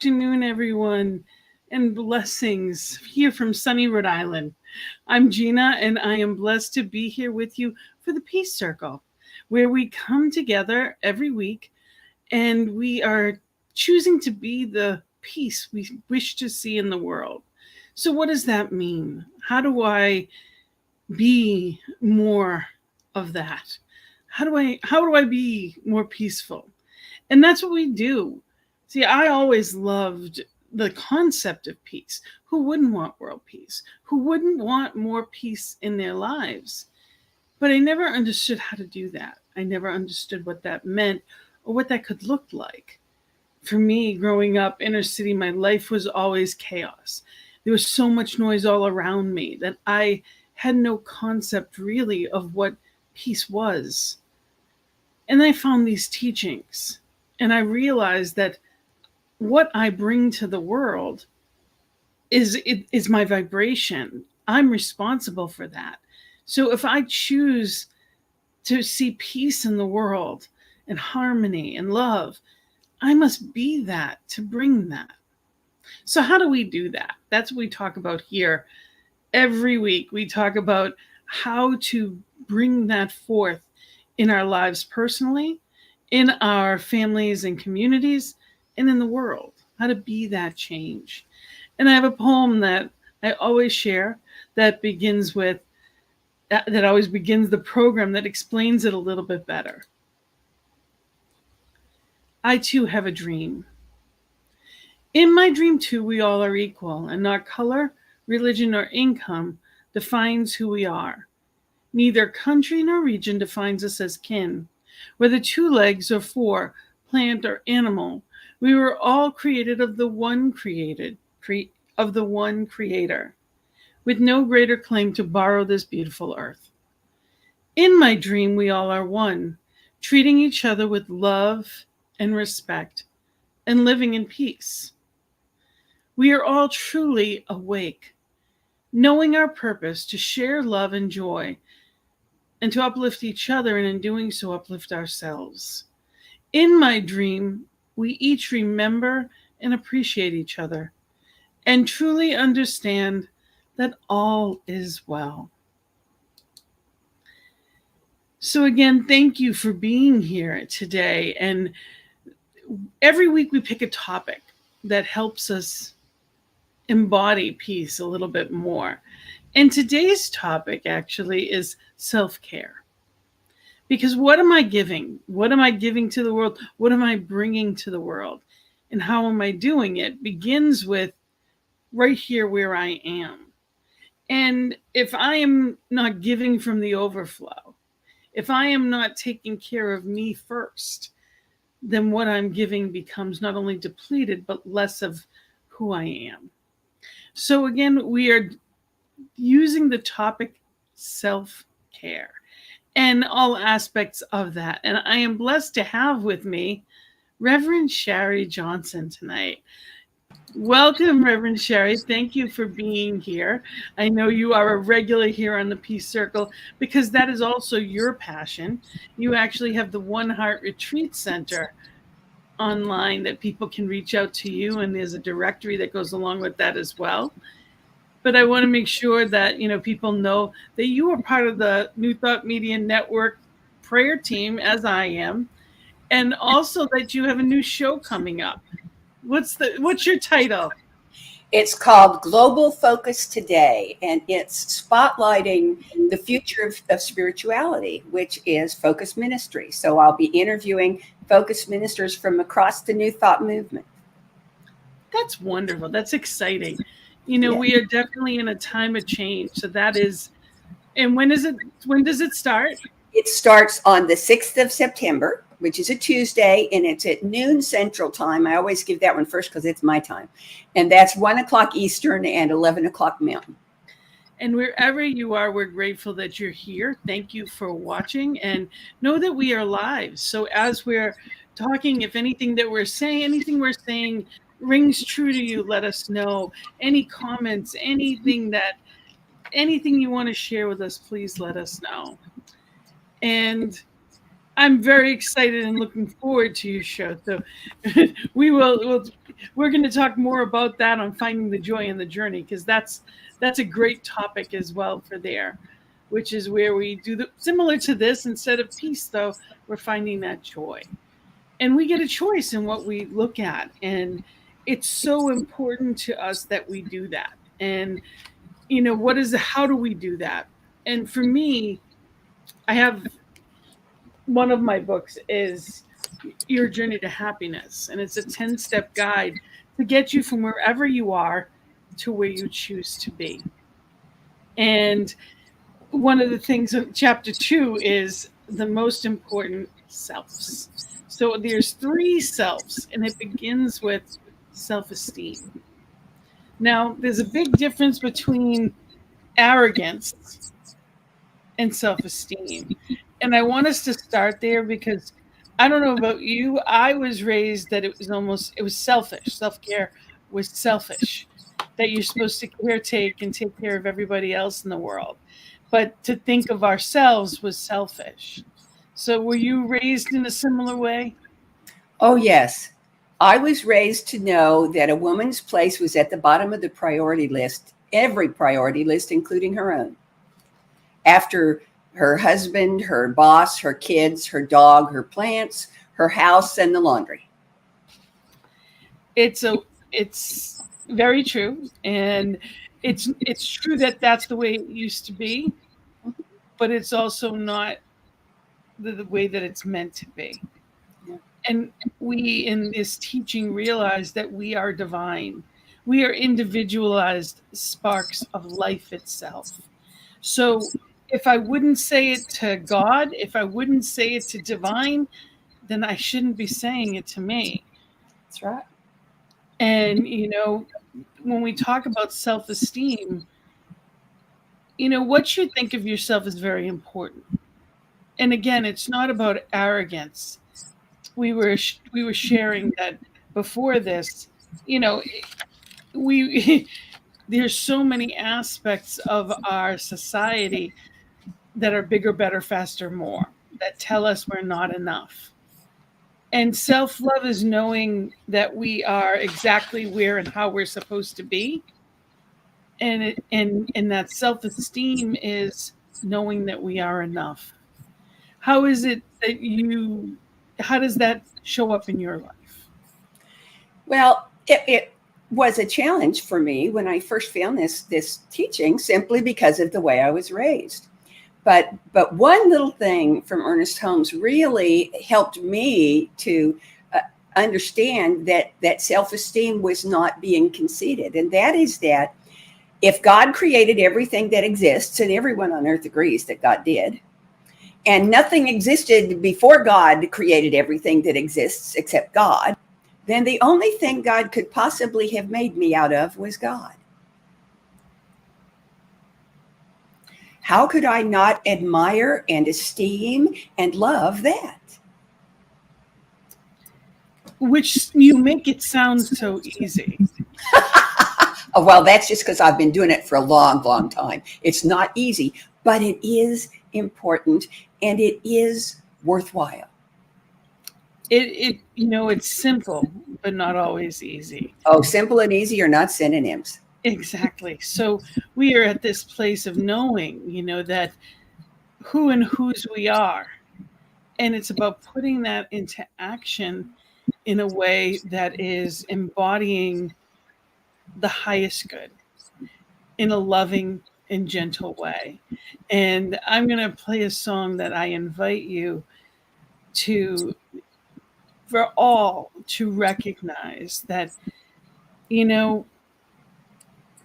afternoon, everyone, and blessings here from sunny Rhode Island. I'm Gina, and I am blessed to be here with you for the Peace Circle, where we come together every week and we are choosing to be the peace we wish to see in the world. So, what does that mean? How do I be more of that? How do I be more peaceful? And that's what we do. See, I always loved the concept of peace. Who wouldn't want world peace? Who wouldn't want more peace in their lives? But I never understood how to do that. I never understood what that meant or what that could look like. For me, growing up inner city, my life was always chaos. There was so much noise all around me that I had no concept really of what peace was. And I found these teachings. And I realized that what I bring to the world is my vibration. I'm responsible for that. So if I choose to see peace in the world and harmony and love, I must be that to bring that. So how do we do that? That's what we talk about here. Every week we talk about how to bring that forth in our lives personally, in our families and communities, and in the world, how to be that change. And I have a poem that I always share that always begins the program, that explains it a little bit better. I too have a dream. In my dream too, we all are equal, and not color, religion, or income defines who we are. Neither country nor region defines us as kin. Whether 2 legs or 4, plant or animal, we were all created of the one creator, with no greater claim to borrow this beautiful earth. In my dream, we all are one, treating each other with love and respect, and living in peace. We are all truly awake, knowing our purpose to share love and joy, and to uplift each other, and in doing so, uplift ourselves. In my dream, we each remember and appreciate each other, and truly understand that all is well. So again, thank you for being here today. And every week we pick a topic that helps us embody peace a little bit more. And today's topic actually is self-care. Because what am I giving? What am I giving to the world? What am I bringing to the world? And how am I doing it? Begins with right here where I am. And if I am not giving from the overflow, if I am not taking care of me first, then what I'm giving becomes not only depleted, but less of who I am. So again, we are using the topic self-care and all aspects of that. And I am blessed to have with me Reverend Sharri Johnson tonight. Welcome, Reverend Sharri. Thank you for being here. I know you are a regular here on the Peace Circle because that is also your passion. You actually have the One Heart Retreat Center online that people can reach out to you, and there's a directory that goes along with that as well. But I want to make sure that people know that you are part of the New Thought Media Network prayer team, as I am, and also that you have a new show coming up. What's your title? It's called Global Focus Today, and it's spotlighting the future of spirituality, which is Focus Ministry. So I'll be interviewing Focus ministers from across the New Thought movement. That's wonderful. That's exciting. We are definitely in a time of change. So that is, and when does it start? It starts on the 6th of September, which is a Tuesday, and it's at noon Central Time. I always give that one first because it's my time. And that's 1 o'clock Eastern and 11 o'clock Mountain. And wherever you are, we're grateful that you're here. Thank you for watching, and know that we are live. So as we're talking, if anything we're saying rings true to you, let us know. Any comments, anything you want to share with us, please let us know. And I'm very excited and looking forward to your show. So we're going to talk more about that on finding the joy in the journey, because that's a great topic as well for there, which is where we do the similar to this. Instead of peace, though, we're finding that joy, and we get a choice in what we look at, and it's so important to us that we do that. And how do we do that? And for me, I have one of my books is Your Journey to Happiness, and it's a 10-step guide to get you from wherever you are to where you choose to be. And one of the things in chapter 2 is the most important selves. So there's 3 selves, and it begins with self-esteem. Now, there's a big difference between arrogance and self-esteem. And I want us to start there, because I don't know about you, I was raised that it was selfish. Self-care was selfish, that you're supposed to caretake and take care of everybody else in the world. But to think of ourselves was selfish. So were you raised in a similar way? Oh, yes. I was raised to know that a woman's place was at the bottom of the priority list, every priority list, including her own. After her husband, her boss, her kids, her dog, her plants, her house, and the laundry. It's very true, and it's true that that's the way it used to be, but it's also not the way that it's meant to be. Yeah. And we in this teaching realize that we are divine. We are individualized sparks of life itself. So if I wouldn't say it to God, if I wouldn't say it to divine, then I shouldn't be saying it to me. That's right. And, when we talk about self-esteem, what you think of yourself is very important. And again, it's not about arrogance. We were sharing that before this, we there's so many aspects of our society that are bigger, better, faster, more, that tell us we're not enough. And self-love is knowing that we are exactly where and how we're supposed to be. And that self-esteem is knowing that we are enough. How is it that how does that show up in your life? Well, it was a challenge for me when I first found this teaching, simply because of the way I was raised. But one little thing from Ernest Holmes really helped me to understand that self-esteem was not being conceited. And that is that if God created everything that exists, and everyone on earth agrees that God did, and nothing existed before God created everything that exists except God, then the only thing God could possibly have made me out of was God. How could I not admire and esteem and love that? Which you make it sound so easy. Oh, well, that's just because I've been doing it for a long, long time. It's not easy, but it is important, and it is worthwhile. It's simple, but not always easy. Oh, simple and easy are not synonyms. Exactly. So we are at this place of knowing, that who and whose we are. And it's about putting that into action in a way that is embodying the highest good in a loving and gentle way. And I'm going to play a song that I invite you for all to recognize that,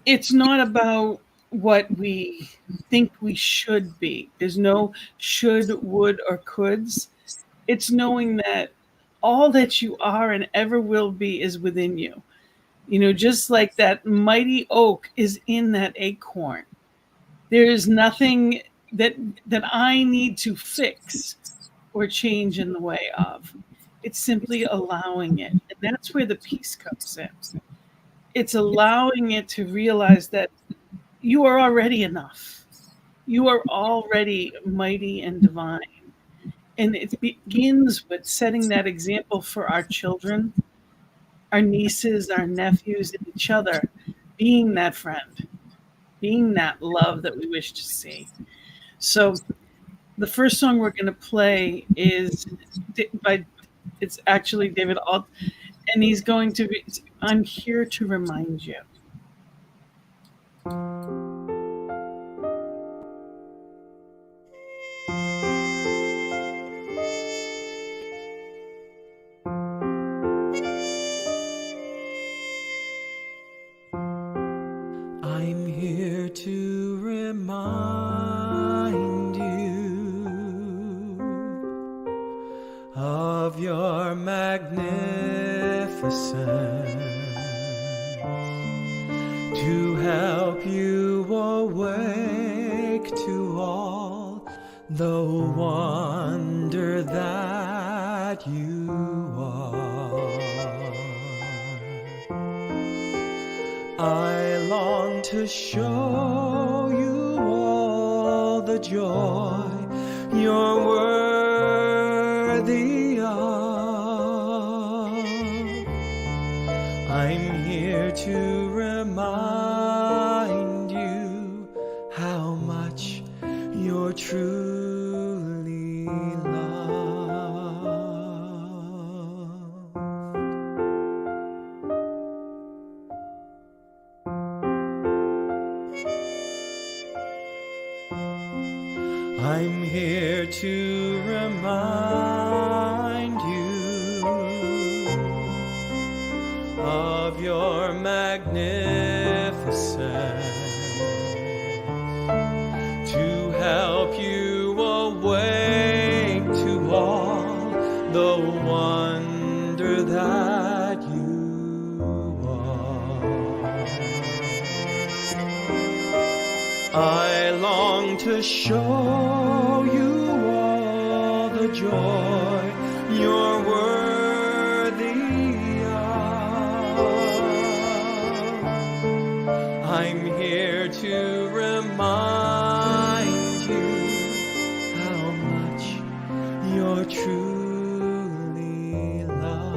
it's not about what we think we should be. There's no should, would, or coulds. It's knowing that all that you are and ever will be is within you. Just like that mighty oak is in that acorn. There is nothing that I need to fix or change in the way of. It's simply allowing it. And that's where the peace comes in. It's allowing it to realize that you are already enough. You are already mighty and divine. And it begins with setting that example for our children, our nieces, our nephews, and each other, being that friend, being that love that we wish to see. So the first song we're going to play is it's actually David Alt, and he's going to be, I'm Here to Remind You. I'm here to remind you of your magnificence, to help you awake to all the wonder that you are. I long to show you all the joy you're worthy of. I'm here to remind you how much you're truly loved. I'm here to remind you of your magnificence, to help you awake to all the wonder that you are. I long to show you all the joy you're worthy of. I'm here to remind you how much you're truly loved.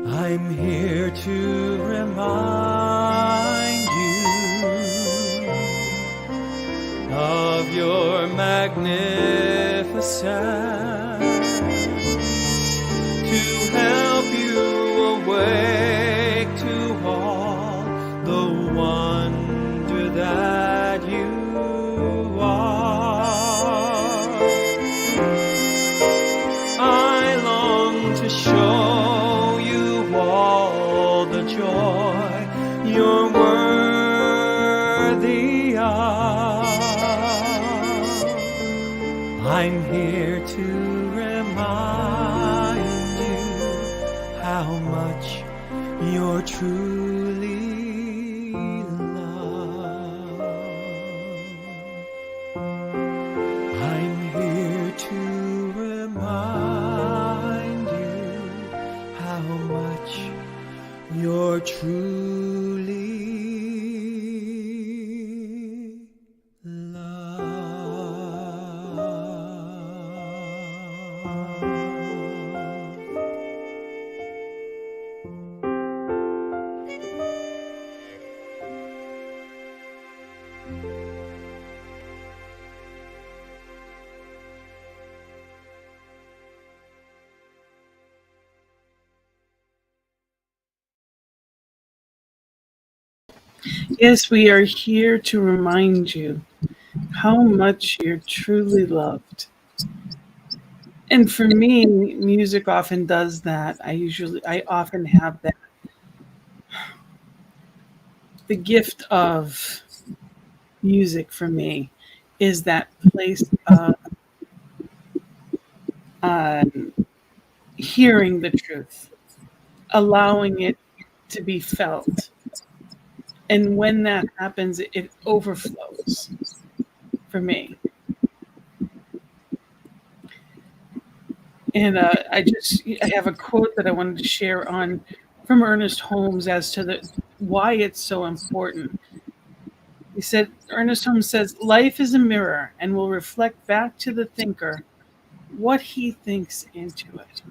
I'm here to remind you of your magnificence, to help you awake to all the wonder that you are. I long to show all the joy you're worthy of. I'm here to remind you how much you're truly loved. I'm here to remind you how much you're truly loved. Yes, we are here to remind you how much you're truly loved. And for me, music often does that. I often have that, the gift of music for me is that place of um, hearing the truth, allowing it to be felt. And when that happens, it overflows for me. And I have a quote that I wanted to share on from Ernest Holmes as to the why it's so important. He said, Ernest Holmes says, life is a mirror and will reflect back to the thinker what he thinks into it.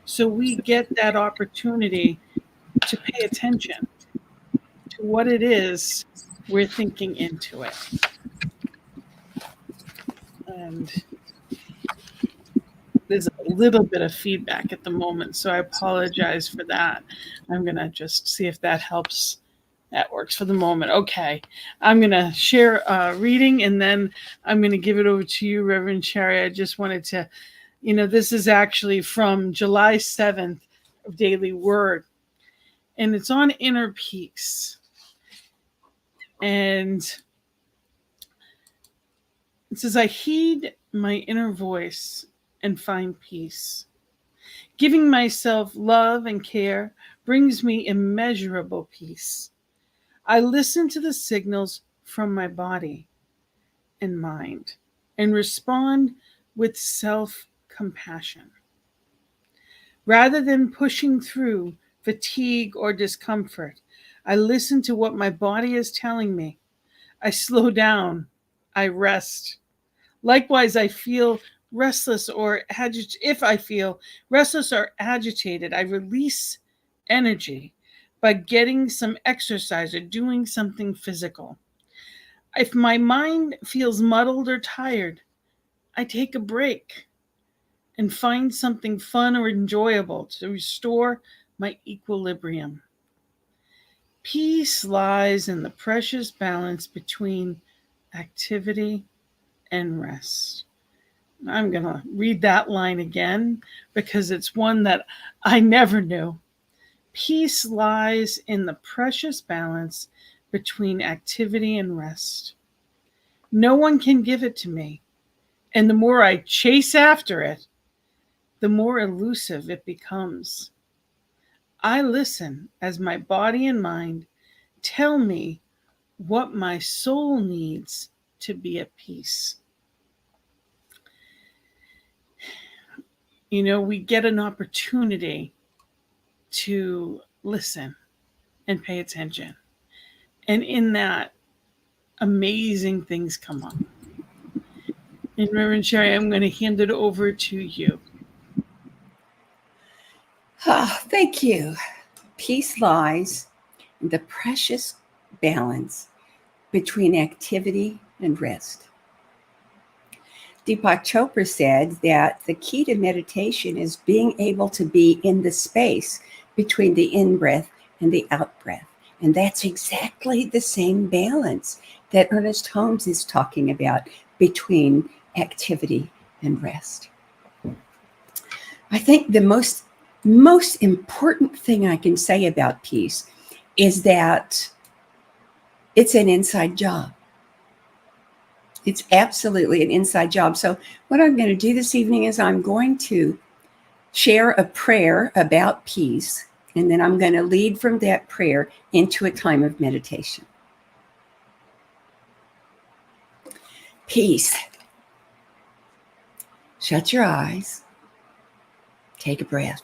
So we get that opportunity to pay attention to what it is we're thinking into it. And there's a little bit of feedback at the moment, so I apologize for that. I'm going to just see if that helps. That works for the moment. Okay. I'm going to share a reading and then I'm going to give it over to you, Reverend Sharri. I just wanted to, this is actually from July 7th of Daily Word, and it's on inner peace. And it says, I heed my inner voice and find peace. Giving myself love and care brings me immeasurable peace. I listen to the signals from my body and mind and respond with self-compassion. Rather than pushing through fatigue or discomfort, I listen to what my body is telling me. I slow down. I rest. Likewise, I feel restless or if I feel restless or agitated, I release energy by getting some exercise or doing something physical. If my mind feels muddled or tired, I take a break and find something fun or enjoyable to restore my equilibrium. Peace lies in the precious balance between activity and rest. I'm going to read that line again because it's one that I never knew. Peace lies in the precious balance between activity and rest. No one can give it to me, and the more I chase after it, the more elusive it becomes. I listen as my body and mind tell me what my soul needs to be at peace. We get an opportunity to listen and pay attention. And in that, amazing things come up. And Reverend Sharri, I'm going to hand it over to you. Thank you. Peace lies in the precious balance between activity and rest. Deepak Chopra said that the key to meditation is being able to be in the space between the in-breath and the out-breath. And that's exactly the same balance that Ernest Holmes is talking about between activity and rest. I think the most important thing I can say about peace is that it's an inside job. It's absolutely an inside job. So what I'm going to do this evening is I'm going to share a prayer about peace, and then I'm going to lead from that prayer into a time of meditation. Peace. Shut your eyes. Take a breath.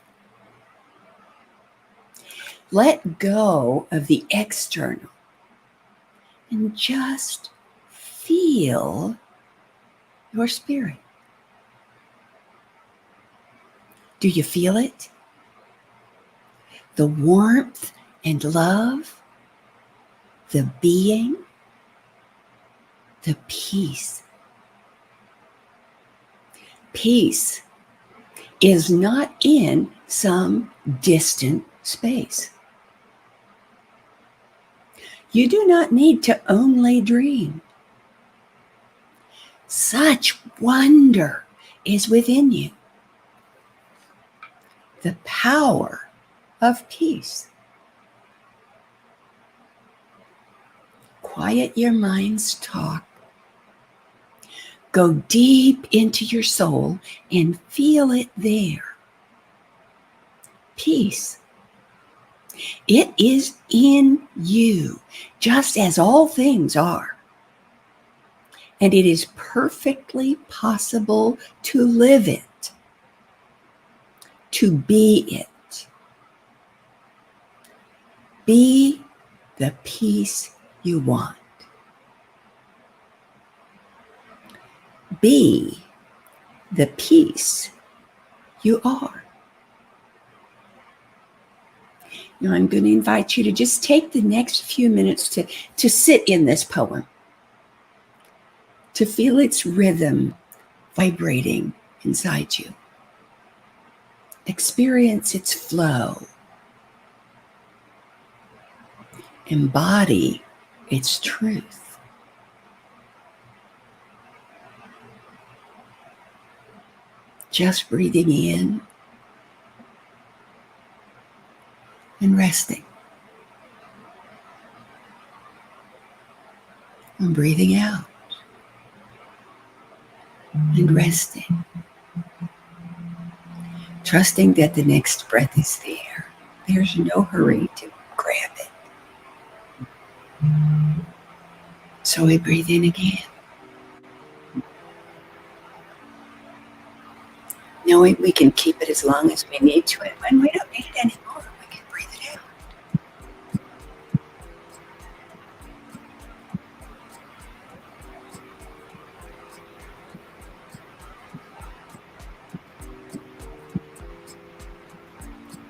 Let go of the external and just feel your spirit. Do you feel it? The warmth and love, the being, the peace. Peace is not in some distant space. You do not need to only dream. Such wonder is within you. The power of peace. Quiet your mind's talk. Go deep into your soul and feel it there. Peace. It is in you, just as all things are. And it is perfectly possible to live it, to be it. Be the peace you want. Be the peace you are. Now I'm going to invite you to just take the next few minutes to sit in this poem, to feel its rhythm vibrating inside you. Experience its flow. Embody its truth. Just breathing in and resting. And breathing out and resting. Trusting that the next breath is there. There's no hurry to grab it. So we breathe in again. Knowing we can keep it as long as we need to, and when we don't need it anymore, we can breathe it out.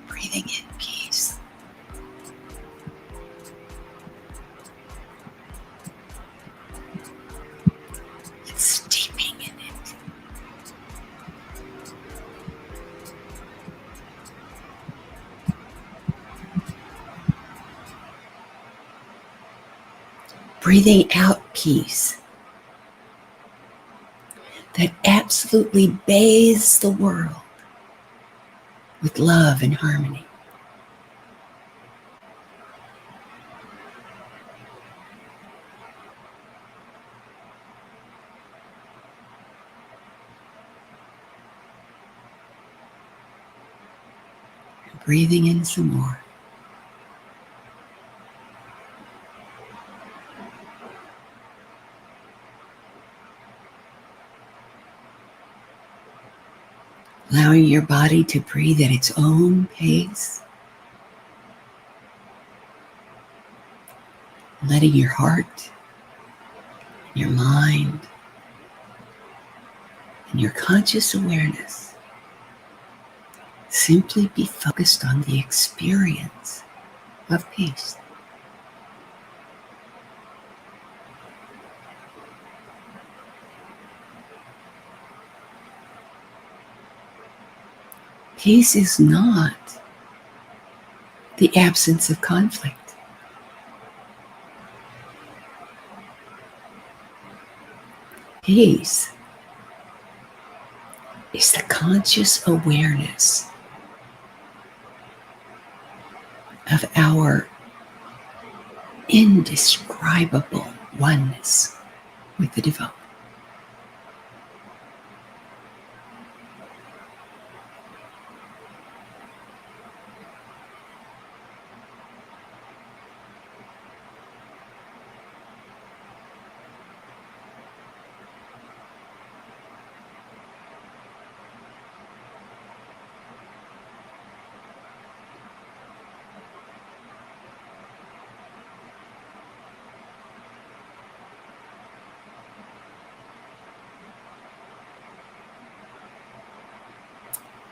Breathing in peace. And steeping in it. Breathing out peace that absolutely bathes the world with love and harmony. And breathing in some more. Allowing your body to breathe at its own pace. Letting your heart, your mind, and your conscious awareness simply be focused on the experience of peace. Peace is not the absence of conflict. Peace is the conscious awareness of our indescribable oneness with the divine.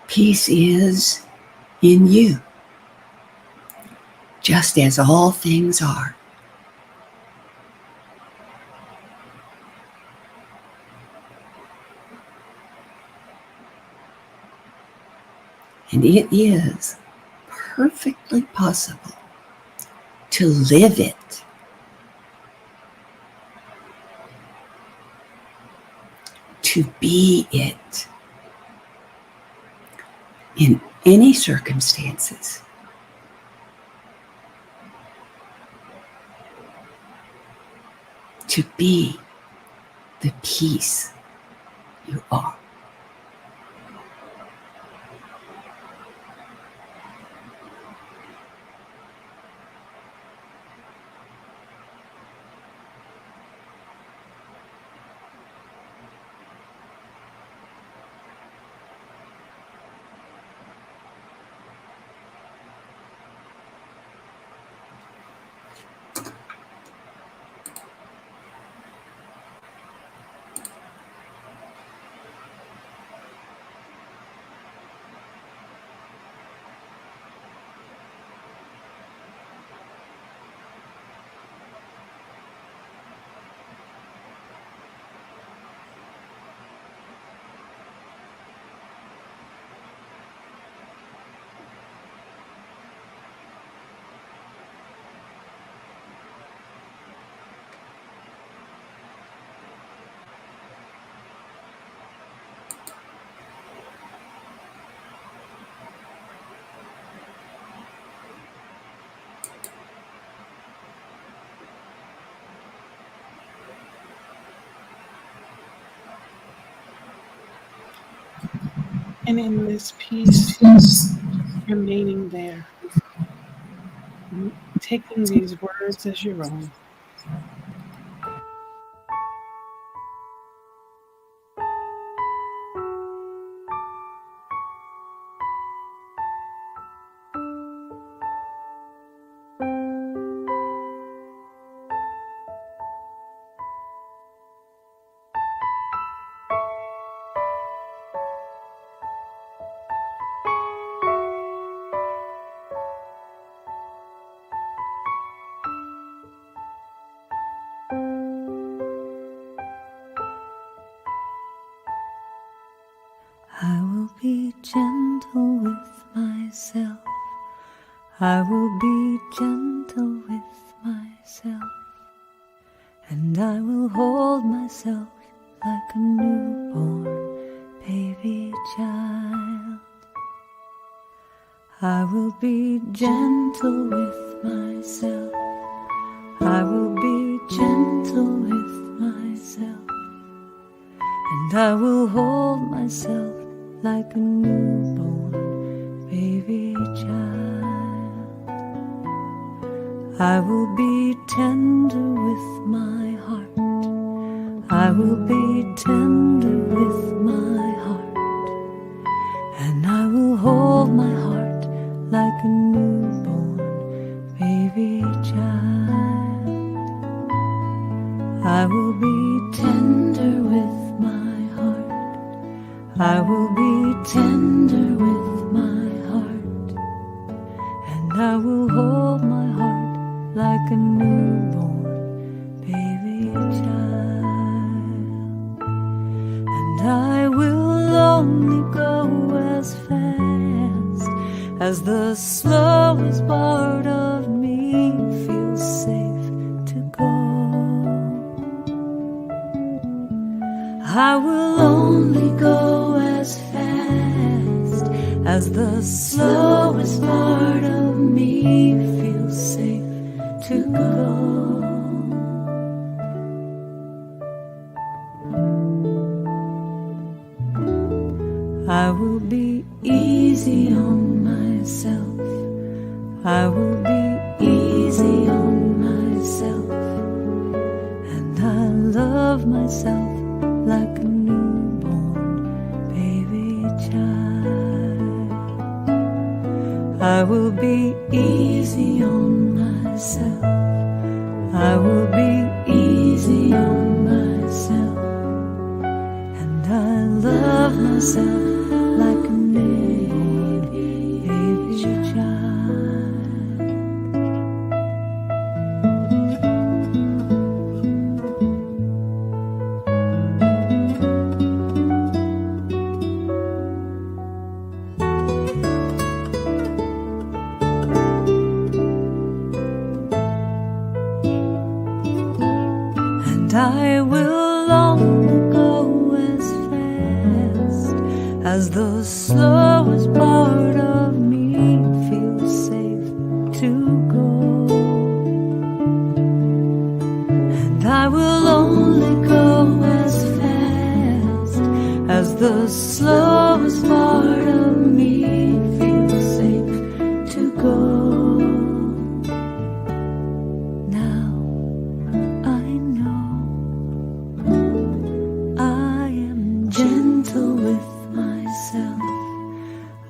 Peace is in you, just as all things are. And it is perfectly possible to live it to be it in any circumstances. To be the peace you are. And in this peace, remaining there, taking these words as your own. I will be gentle with myself. I will be gentle with myself. And I will hold myself like a newborn baby child. I will be gentle with myself. I will be gentle with myself. And I will hold myself like a newborn baby child. I will be tender with my heart. I will be tender with my heart. And I will hold my heart like a newborn baby child. I will be tender with my heart. I will be tender with my heart. And I will hold my heart like a newborn baby child. And I will only go as fast as the slowest part of me feels safe to go. I will only go as fast as the slowest part of me feels safe to go. I will be easy on myself. I will be easy on myself. And I love myself like a newborn baby child. I will be easy on myself. I will be easy on myself. And I love myself like a newborn baby child. And I will only go as slowest part of me feels safe to go. And I will only go as fast as the slowest part of me feels safe to go. Now I know I am gentle with myself.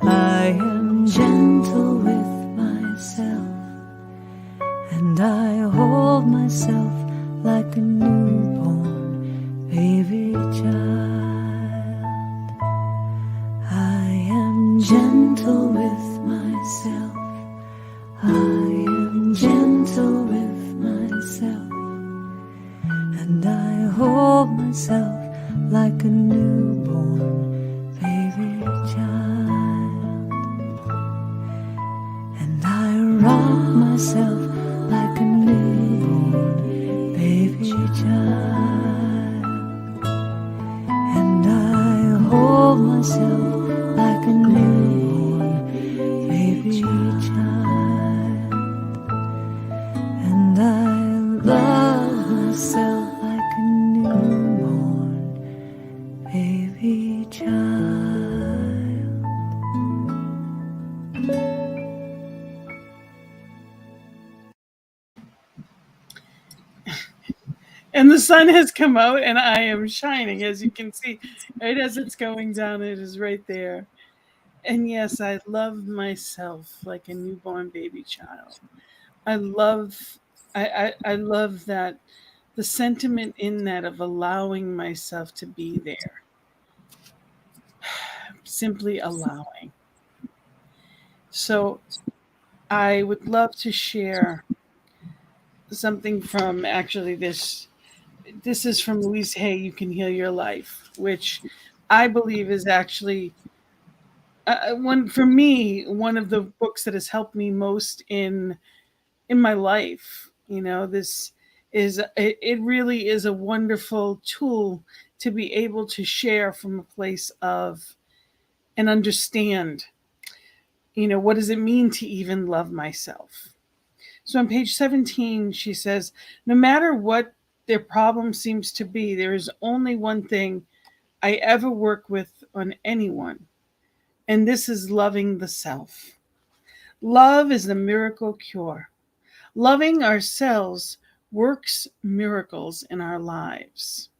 I am gentle with myself, and I hold myself like a newborn baby child. I am gentle with myself. I am gentle with myself, and I hold myself like a newborn baby child. And I rock myself like a newborn baby child. And I hold myself like a newborn baby child. And I love myself like a newborn baby child. And the sun has come out and I am shining, as you can see. Right as it's going down, it is right there. And yes, I love myself like a newborn baby child. I love that, the sentiment in that of allowing myself to be there. Simply allowing. So I would love to share something from actually this is from Louise Hay, You Can Heal Your Life, which I believe is actually one of the books that has helped me most in my life. This is it really is a wonderful tool to be able to share from a place of and understand, what does it mean to even love myself? So on page 17, she says, no matter what their problem seems to be, there is only one thing I ever work with on anyone, and this is loving the self. Love is the miracle cure. Loving ourselves works miracles in our lives.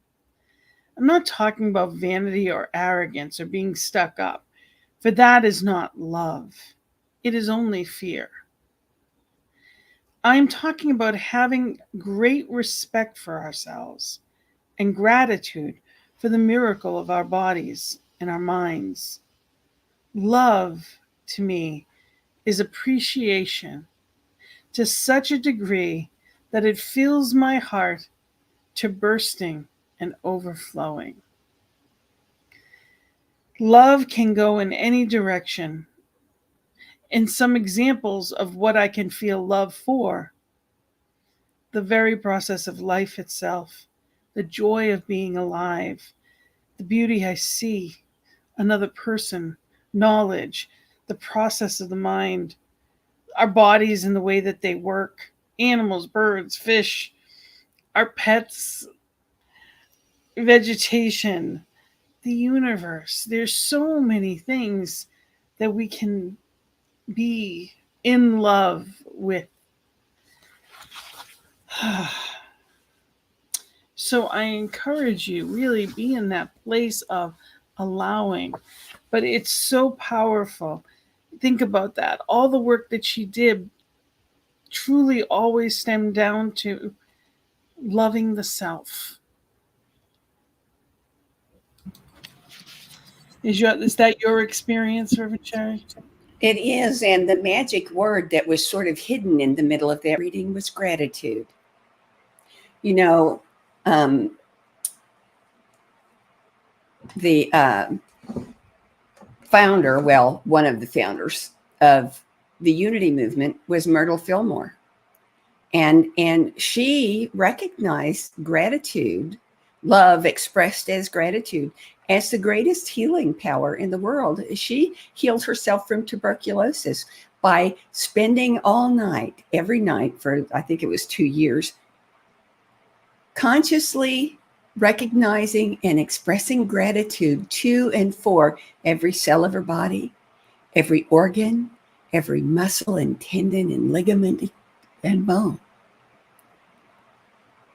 I'm not talking about vanity or arrogance or being stuck up, for that is not love. It is only fear. I'm talking about having great respect for ourselves and gratitude for the miracle of our bodies and our minds. Love, to me, is appreciation to such a degree that it fills my heart to bursting and overflowing. Love can go in any direction. And some examples of what I can feel love for: the very process of life itself, the joy of being alive, the beauty I see, another person, knowledge, the process of the mind, our bodies and the way that they work, animals, birds, fish, our pets, vegetation, the universe. There's so many things that we can be in love with. So I encourage you, really be in that place of allowing. But it's so powerful. Think about that. All the work that she did truly always stemmed down to loving the self. Is that your experience, Reverend Sharri? It is, and the magic word that was sort of hidden in the middle of that reading was gratitude. The founder, well, one of the founders of the Unity movement was Myrtle Fillmore. And she recognized gratitude love expressed as gratitude as the greatest healing power in the world. She healed herself from tuberculosis by spending all night, every night for, I think it was 2 years, consciously recognizing and expressing gratitude to and for every cell of her body, every organ, every muscle and tendon and ligament and bone.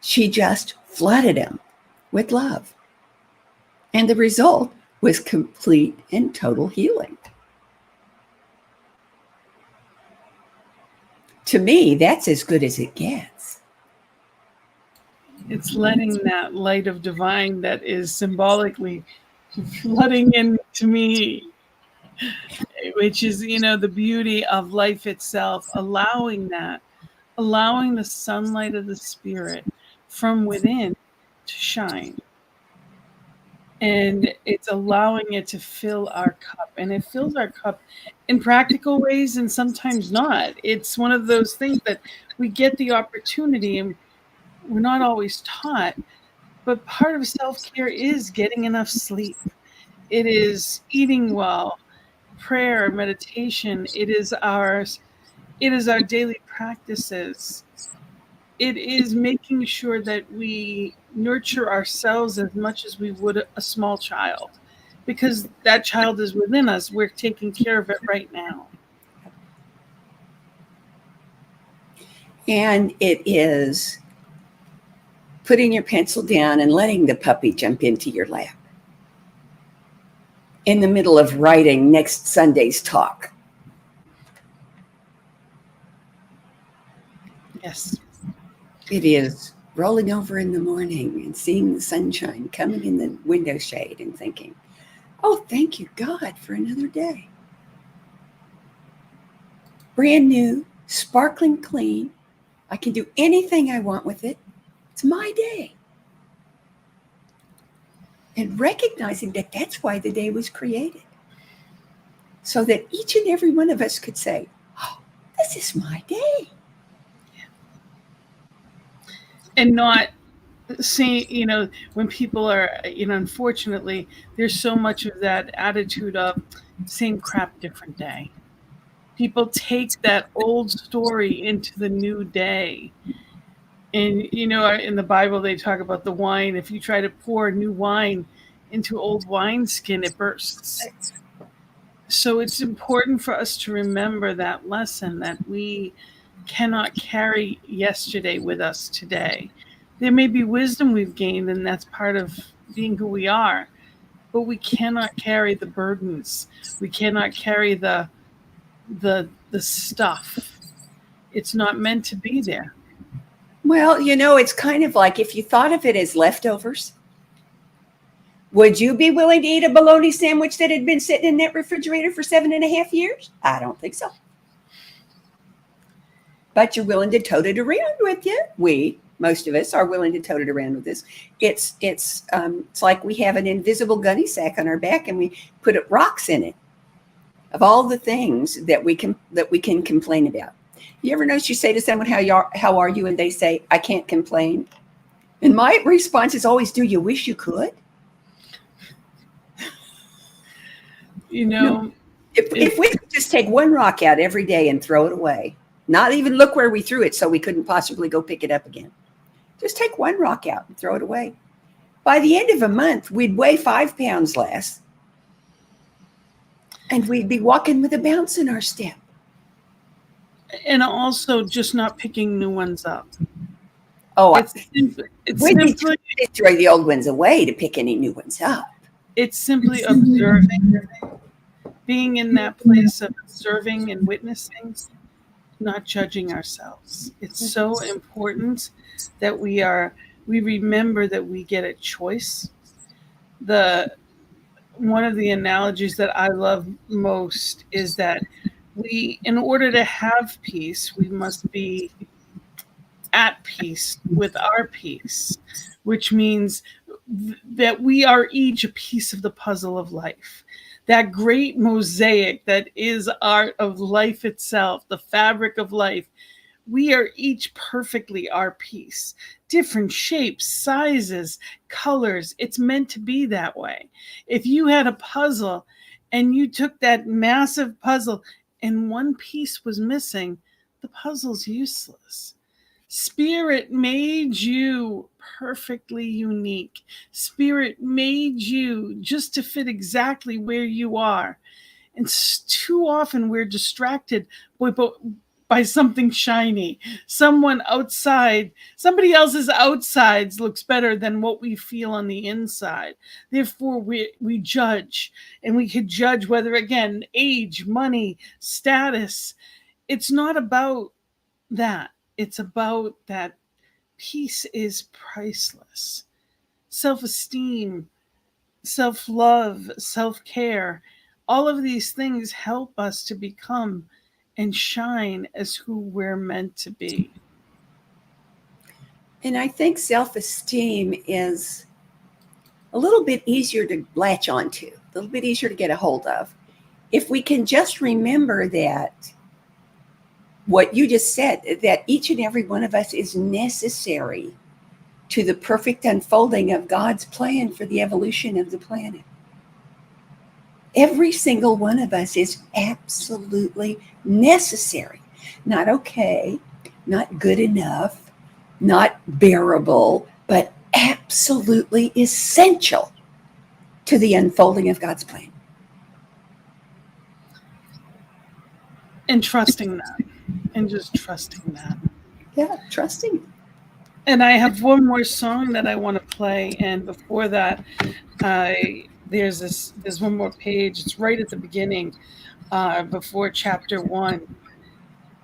She just flooded them with love. And the result was complete and total healing. To me, that's as good as it gets. It's letting that light of divine that is symbolically flooding into me, which is, the beauty of life itself, allowing the sunlight of the spirit from within to shine. And it's allowing it to fill our cup. And it fills our cup in practical ways and sometimes not. It's one of those things that we get the opportunity and we're not always taught. But part of self-care is getting enough sleep. It is eating well, prayer, meditation. It is our daily practices. It is making sure that we nurture ourselves as much as we would a small child, because that child is within us. We're taking care of it right now. And it is putting your pencil down and letting the puppy jump into your lap in the middle of writing next Sunday's talk. Yes. It is rolling over in the morning and seeing the sunshine coming in the window shade and thinking, oh, thank you, God, for another day. Brand new, sparkling clean. I can do anything I want with it. It's my day. And recognizing that that's why the day was created. So that each and every one of us could say, oh, this is my day. And not see, when people are, unfortunately, there's so much of that attitude of same crap, different day. People take that old story into the new day. And, in the Bible, they talk about the wine. If you try to pour new wine into old wineskin, it bursts. So it's important for us to remember that lesson, that we cannot carry yesterday with us today. There may be wisdom we've gained, and that's part of being who we are, but we cannot carry the burdens. We cannot carry the stuff. It's not meant to be there. Well, it's kind of like if you thought of it as leftovers, would you be willing to eat a bologna sandwich that had been sitting in that refrigerator for 7.5 years? I don't think so. But you're willing to tote it around with you. Most of us are willing to tote it around with us. It's like we have an invisible gunny sack on our back and we put rocks in it of all the things that we can complain about. You ever notice you say to someone, how are you? And they say, I can't complain. And my response is always, do you wish you could? If we could just take one rock out every day and throw it away, not even look where we threw it so we couldn't possibly go pick it up again. Just take one rock out and throw it away. By the end of a month, we'd weigh 5 pounds less. And we'd be walking with a bounce in our step. And also just not picking new ones up. Oh, it's simply throw the old ones away to pick any new ones up. It's simply observing, being in that place of observing and witnessing, not judging ourselves. It's so important that we remember that we get a choice. One of the analogies that I love most is that in order to have peace, we must be at peace with our peace, which means that we are each a piece of the puzzle of life. That great mosaic that is art of life itself, the fabric of life. We are each perfectly our piece, different shapes, sizes, colors. It's meant to be that way. If you had a puzzle and you took that massive puzzle and one piece was missing, the puzzle's useless. Spirit made you perfectly unique. Spirit made you just to fit exactly where you are. And too often we're distracted by something shiny. Someone outside, somebody else's outsides looks better than what we feel on the inside. Therefore, we judge, and we could judge whether, again, age, money, status. It's not about that. It's about that peace is priceless. Self-esteem, self-love, self-care, all of these things help us to become and shine as who we're meant to be. And I think self-esteem is a little bit easier to latch onto, a little bit easier to get a hold of. If we can just remember that what you just said, that each and every one of us is necessary to the perfect unfolding of God's plan for the evolution of the planet. Every single one of us is absolutely necessary. Not okay, not good enough, not bearable, but absolutely essential to the unfolding of God's plan. And trusting that. And just trusting that. Yeah, trusting. And I have one more song that I want to play. And before that, there's one more page. It's right at the beginning, before chapter 1,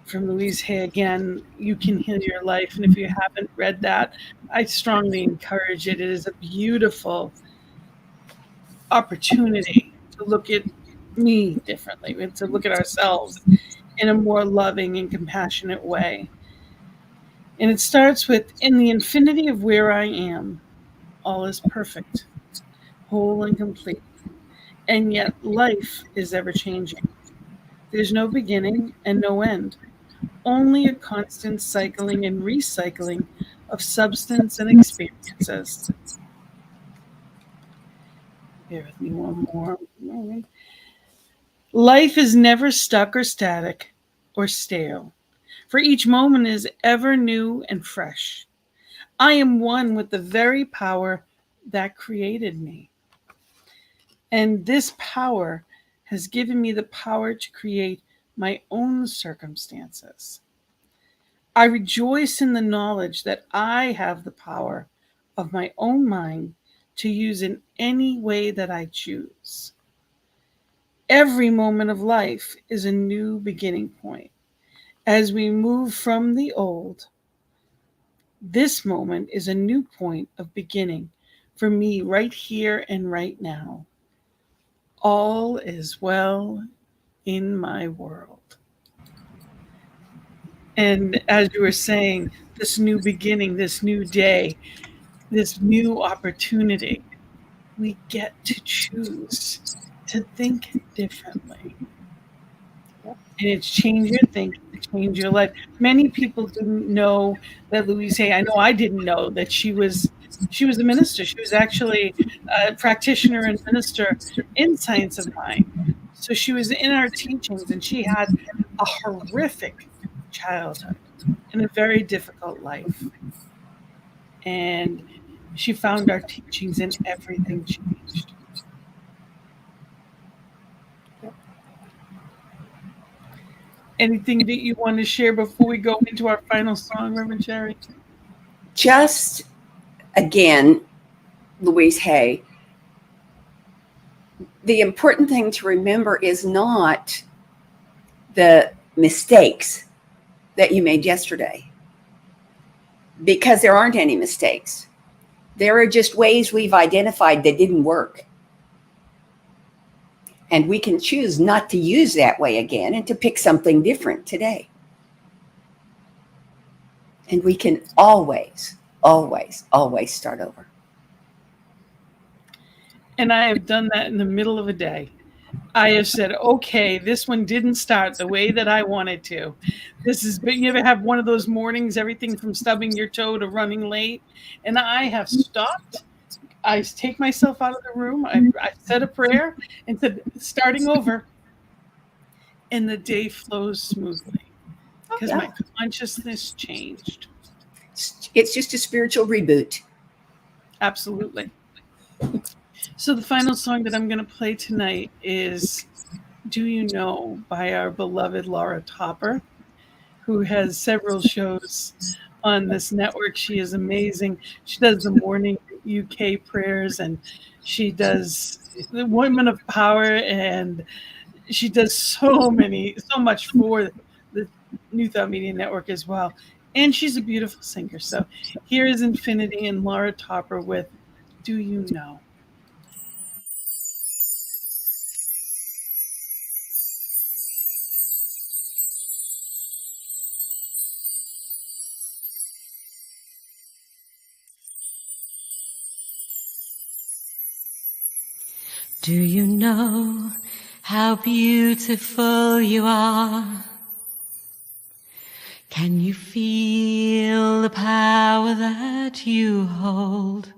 from Louise Hay again. You Can Heal Your Life. And if you haven't read that, I strongly encourage it. It is a beautiful opportunity to look at me differently, and to look at ourselves in a more loving and compassionate way. And it starts with, in the infinity of where I am, all is perfect, whole and complete. And yet life is ever changing. There's no beginning and no end, only a constant cycling and recycling of substance and experiences. Bear with me one more moment. Life is never stuck or static or stale, for each moment is ever new and fresh. I am one with the very power that created me. And this power has given me the power to create my own circumstances. I rejoice in the knowledge that I have the power of my own mind to use in any way that I choose. Every moment of life is a new beginning point. As we move from the old, this moment is a new point of beginning for me right here and right now. All is well in my world. And as you were saying, this new beginning, this new day, this new opportunity, we get to choose to think differently. And it's change your thinking, change your life. Many people didn't know that Louise Hay, I know I didn't know that she was a minister. She was actually a practitioner and minister in science of mind. So she was in our teachings, and she had a horrific childhood and a very difficult life. And she found our teachings, and everything changed. Anything that you want to share before we go into our final song, Reverend Sharri? Just, again, Louise Hay, the important thing to remember is not the mistakes that you made yesterday, because there aren't any mistakes. There are just ways we've identified that didn't work. And we can choose not to use that way again and to pick something different today. And we can always, always, always start over. And I have done that in the middle of a day. I have said, okay, this one didn't start the way that I wanted to. This is, but you ever have one of those mornings, everything from stubbing your toe to running late? And I have stopped. I take myself out of the room. I said a prayer and said, starting over. And the day flows smoothly because my consciousness changed. It's just a spiritual reboot. Absolutely. So the final song that I'm going to play tonight is Do You Know by our beloved Laura Topper, who has several shows on this network. She is amazing. She does the morning UK prayers, and she does the Women of Power, and she does so much for the New Thought Media Network as well. And she's a beautiful singer. So here is Infinity and Laura Topper with Do You Know? Do you know how beautiful you are? Can you feel the power that you hold?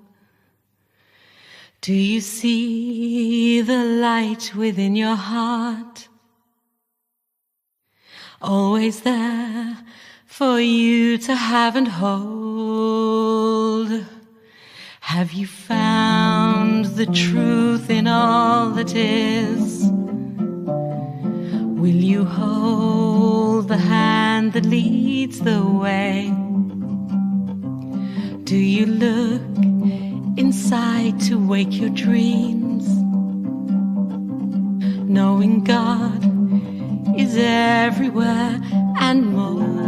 Do you see the light within your heart? Always there for you to have and hold. Have you found the truth in all that is? Will you hold the hand that leads the way? Do you look inside to wake your dreams? Knowing God is everywhere and more.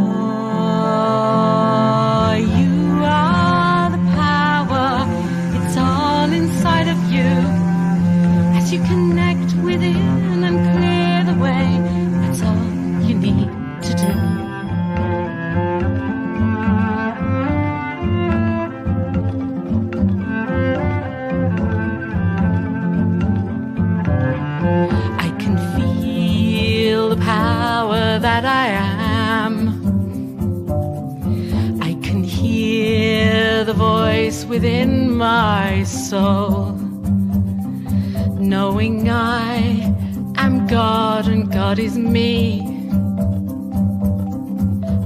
You are the power, it's all inside of you. As you connect within and clear the way, that's all you need to do. I can feel the power that I am. I can hear the voice within my soul, knowing I am God and God is me.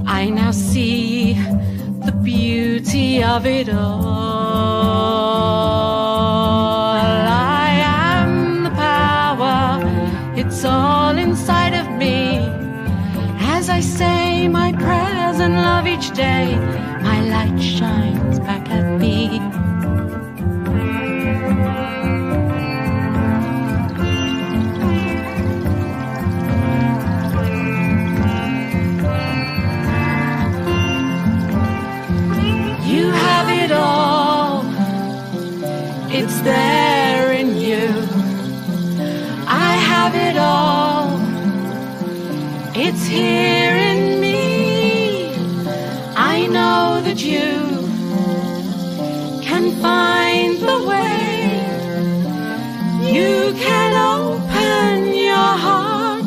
I now see the beauty of it all. I am the power, it's all inside of me. As I say my prayers and love each day, my light shines back at me. You have it all, it's there in you. I have it all, it's here in me. I know that you can find the way. You can open your heart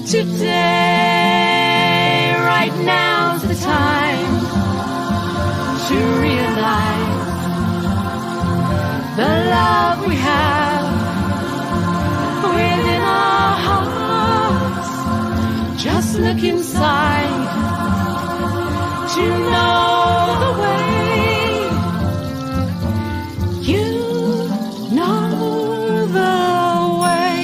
today. Right now's the time to realize the love we have within our hearts. Just look inside to know the way. You know the way.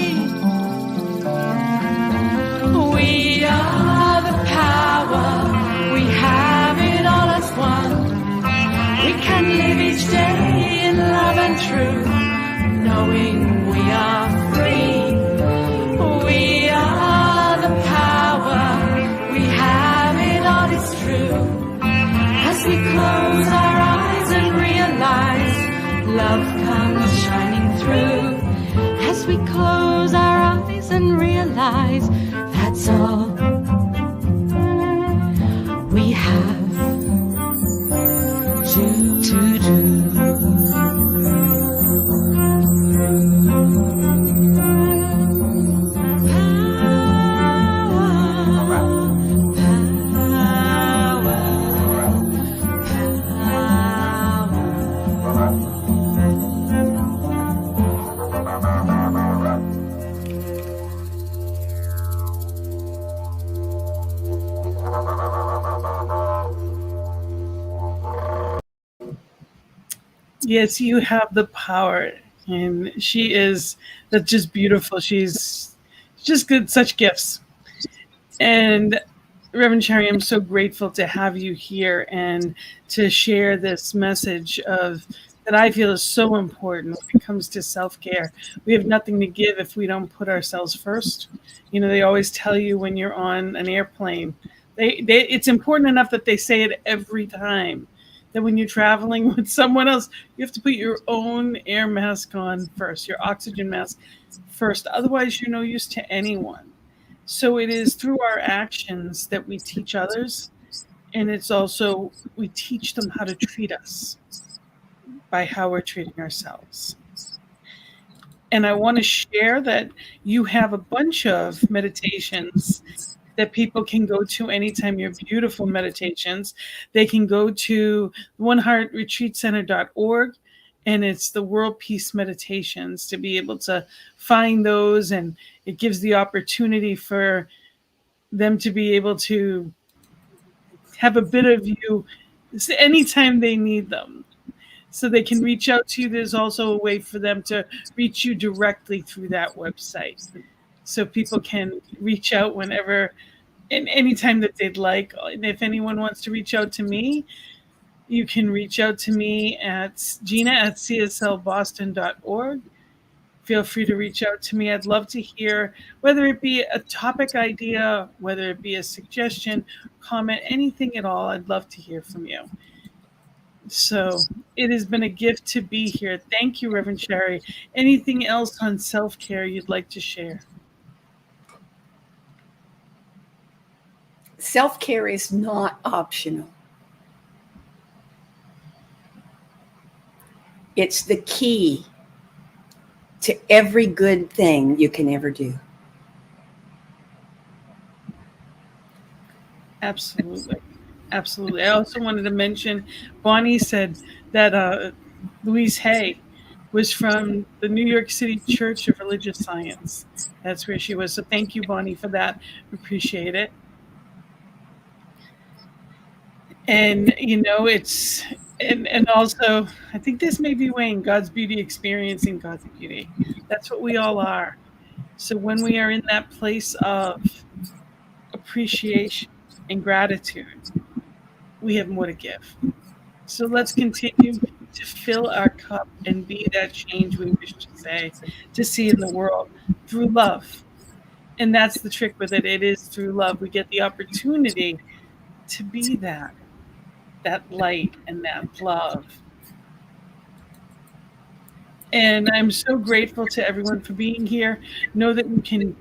We are the power, we have it all as one. We can live each day in love and truth, knowing we are free. We are the power, we have it all, it's true. As we close our eyes and realize love comes shining through. As we close our eyes and realize that's all we have to do. Yes, you have the power. And that's just beautiful. She's just good, such gifts. And Reverend Sharri, I'm so grateful to have you here and to share this message that I feel is so important when it comes to self-care. We have nothing to give if we don't put ourselves first. You know, they always tell you when you're on an airplane, it's important enough that they say it every time, that when you're traveling with someone else, you have to put your own air mask on first, your oxygen mask first. Otherwise, you're no use to anyone. So it is through our actions that we teach others, and it's also we teach them how to treat us by how we're treating ourselves. And I want to share that you have a bunch of meditations that people can go to anytime, your beautiful meditations. They can go to oneheartretreatcenter.org, and it's the World Peace Meditations to be able to find those, and it gives the opportunity for them to be able to have a bit of you anytime they need them. So they can reach out to you. There's also a way for them to reach you directly through that website. So people can reach out whenever and anytime that they'd like. And if anyone wants to reach out to me, you can reach out to me at gina@cslboston.org. Feel free to reach out to me. I'd love to hear, whether it be a topic idea, whether it be a suggestion, comment, anything at all. I'd love to hear from you. So it has been a gift to be here. Thank you, Reverend Sharri. Anything else on self-care you'd like to share? Self-care is not optional. It's the key to every good thing you can ever do. Absolutely. Absolutely. I also wanted to mention, Bonnie said that Louise Hay was from the New York City Church of Religious Science. That's where she was. So thank you, Bonnie, for that. Appreciate it. And, you know, and also, I think this may be Wayne, God's beauty, experiencing God's beauty. That's what we all are. So when we are in that place of appreciation and gratitude, we have more to give. So let's continue to fill our cup and be that change we wish to see in the world through love. And that's the trick with it. It is through love. We get the opportunity to be that light and that love. And I'm so grateful to everyone for being here. Know that we can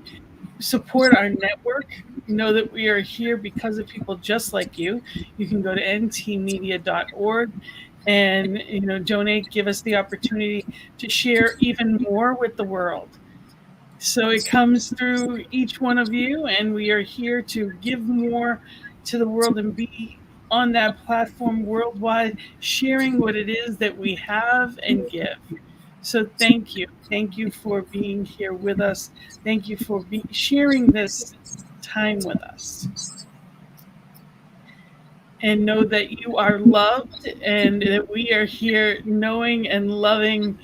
support our network. Know that we are here because of people just like you. You can go to ntmedia.org and, you know, donate, give us the opportunity to share even more with the world. So it comes through each one of you, and we are here to give more to the world and be on that platform worldwide, sharing what it is that we have and give. So thank you. Thank you for being here with us. Thank you for sharing this time with us. And know that you are loved and that we are here knowing and loving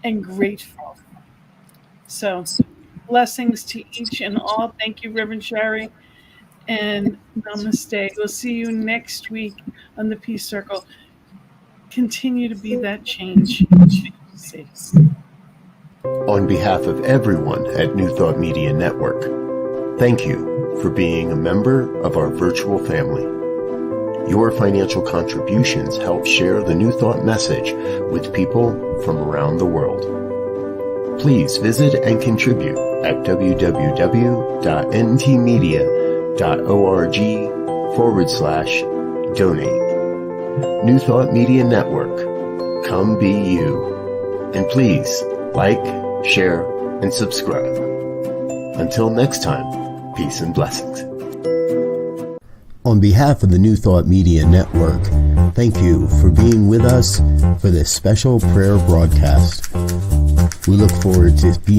and grateful. So blessings to each and all. Thank you, Reverend Sharri. And namaste. We'll see you next week on the Peace Circle. Continue to be that change. On behalf of everyone at New Thought Media Network, thank you for being a member of our virtual family. Your financial contributions help share the New Thought message with people from around the world. Please visit and contribute at www.ntmedia.org/donate. New Thought Media Network. Come be you. And please like, share, and subscribe. Until next time, peace and blessings. On behalf of the New Thought Media Network, thank you for being with us for this special prayer broadcast. We look forward to being